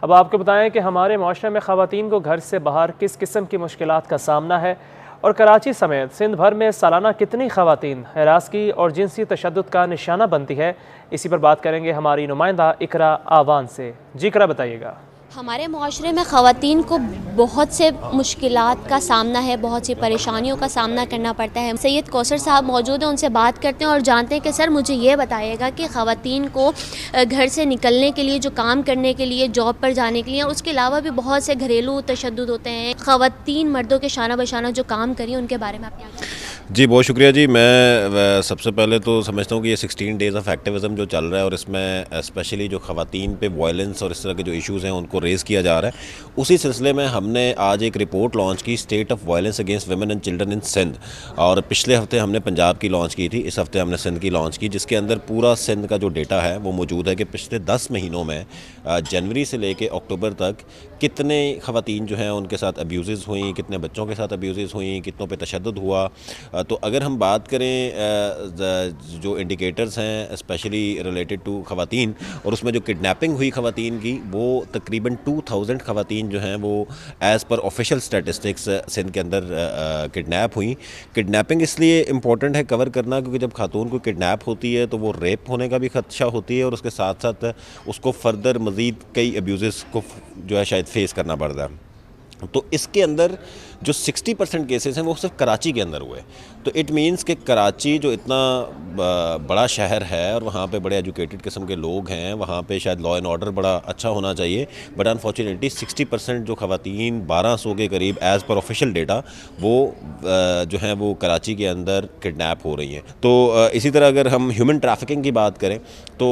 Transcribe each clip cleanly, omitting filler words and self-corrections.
अब आपको बताएं कि हमारे माशरे में ख़वातीन को घर से बाहर किस किस्म की मुश्किलात का सामना है और कराची समेत सिंध भर में सालाना कितनी ख़वातीन हरासगी और जिनसी तशद्दुद का निशाना बनती है। इसी पर बात करेंगे हमारी नुमाइंदा इकरा आवान से। जी इकरा, बताइएगा। हमारे माशरे में ख़वातीन को बहुत से मुश्किलात का सामना है, बहुत सी परेशानियों का सामना करना पड़ता है। सैयद कौसर साहब मौजूद हैं, उनसे बात करते हैं और जानते हैं कि सर मुझे ये बताइएगा कि ख़वातीन को घर से निकलने के लिए, जो काम करने के लिए, जॉब पर जाने के लिए, उसके अलावा भी बहुत से घरेलू तशद्दुद होते हैं। ख़वातीन मर्दों के शाना बशाना जो काम करिए उनके बारे में आप क्या कहते हैं? जी बहुत शुक्रिया जी। मैं सबसे पहले तो समझता हूँ कि ये 16 डेज़ ऑफ एक्टिविज़म जो चल रहा है और इसमें स्पेशली जो ख़वातीन पे वायलेंस और इस तरह के जो इश्यूज़ हैं उनको रेज़ किया जा रहा है, उसी सिलसिले में हमने आज एक रिपोर्ट लॉन्च की, state of violence against women and children in Sindh. और पिछले हफ्ते हमने पंजाब की लॉन्च की थी, इस हफ्ते हमने सिंध की लॉन्च की, जिसके अंदर पूरा सिंध का जो डेटा है वो मौजूद है कि पिछले 10 महीनों में जनवरी से लेके अक्टूबर तक कितने ख़वातीन जो हैं उनके साथ अब्यूज़ हुई, कितने बच्चों के साथ अब्यूज़ हुई, कितनों पे तशद्दुद हुआ। तो अगर हम बात करें जो इंडिकेटर्स हैं स्पेशली रिलेटेड टू ख़वातीन, और उसमें जो किडनैपिंग हुई ख़वातीन की, वो तकरीबन 2000 ख़वातीन जो हैं वो as per official statistics Sindh के अंदर किडनैप हुई। किडनैपिंग इसलिए इम्पॉर्टेंट है कवर करना क्योंकि जब खातून को किडनैप होती है तो वो रेप होने का भी खदशा होती है और उसके साथ साथ उसको फर्दर मज़ीद कई अब्यूज़ को जो है शायद फेस करना पड़ता है। तो इसके अंदर जो 60% केसेस हैं वो सिर्फ कराची के अंदर हुए। तो इट मींस कि कराची जो इतना बड़ा शहर है और वहाँ पे बड़े एजुकेटेड किस्म के लोग हैं, वहाँ पे शायद लॉ एंड ऑर्डर बड़ा अच्छा होना चाहिए, बट अनफॉर्चुनेटली 60% जो ख़वातीन 1200 के करीब एज़ पर ऑफिशियल डेटा वो जो हैं वो कराची के अंदर किडनैप हो रही हैं। तो इसी तरह अगर हम ह्यूमन ट्रैफिकिंग की बात करें तो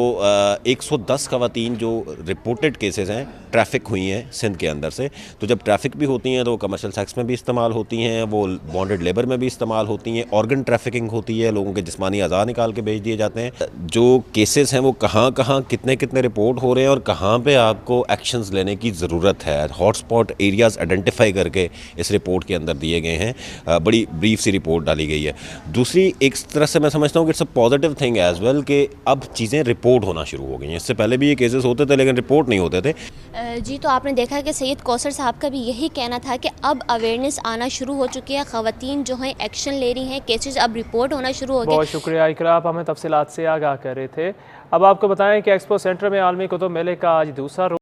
110 ख़वातीन जो रिपोर्टेड केसेस हैं ट्रैफिक हुई हैं सिंध के अंदर से। तो जब ट्रैफिक भी होती हैं तो कमर्शियल सेक्स में भी इस्तेमाल होती हैं, वो बॉन्डेड लेबर में भी इस्तेमाल होती हैं, ऑर्गन ट्रैफिकिंग होती है, लोगों के जिस्मानी अज़ा निकाल के भेज दिए जाते हैं। जो केसेस हैं वो कहाँ कहाँ कितने कितने रिपोर्ट हो रहे हैं और कहाँ पे आपको एक्शंस लेने की ज़रूरत है, हॉटस्पॉट एरियाज़ आइडेंटिफाई करके इस रिपोर्ट के अंदर दिए गए हैं। बड़ी ब्रीफ सी रिपोर्ट डाली गई है। दूसरी एक तरह से मैं समझता हूँ कि it's a positive thing as well कि अब चीज़ें रिपोर्ट होना शुरू हो गई हैं। इससे पहले भी ये केसेस होते थे लेकिन रिपोर्ट नहीं होते थे। जी, तो आपने देखा कि सैयद कौसर साहब का भी यही कहना था कि अब अवेयरनेस आना शुरू हो चुकी है, ख़वातीन जो हैं एक्शन ले रही हैं, केसेस अब रिपोर्ट होना शुरू हो गए। बहुत शुक्रिया इकरा, आप हमें तफसीलात से आगाह कर रहे थे। अब आपको बताएं कि एक्सपो सेंटर में आलमी कुतुब मेले का आज दूसरा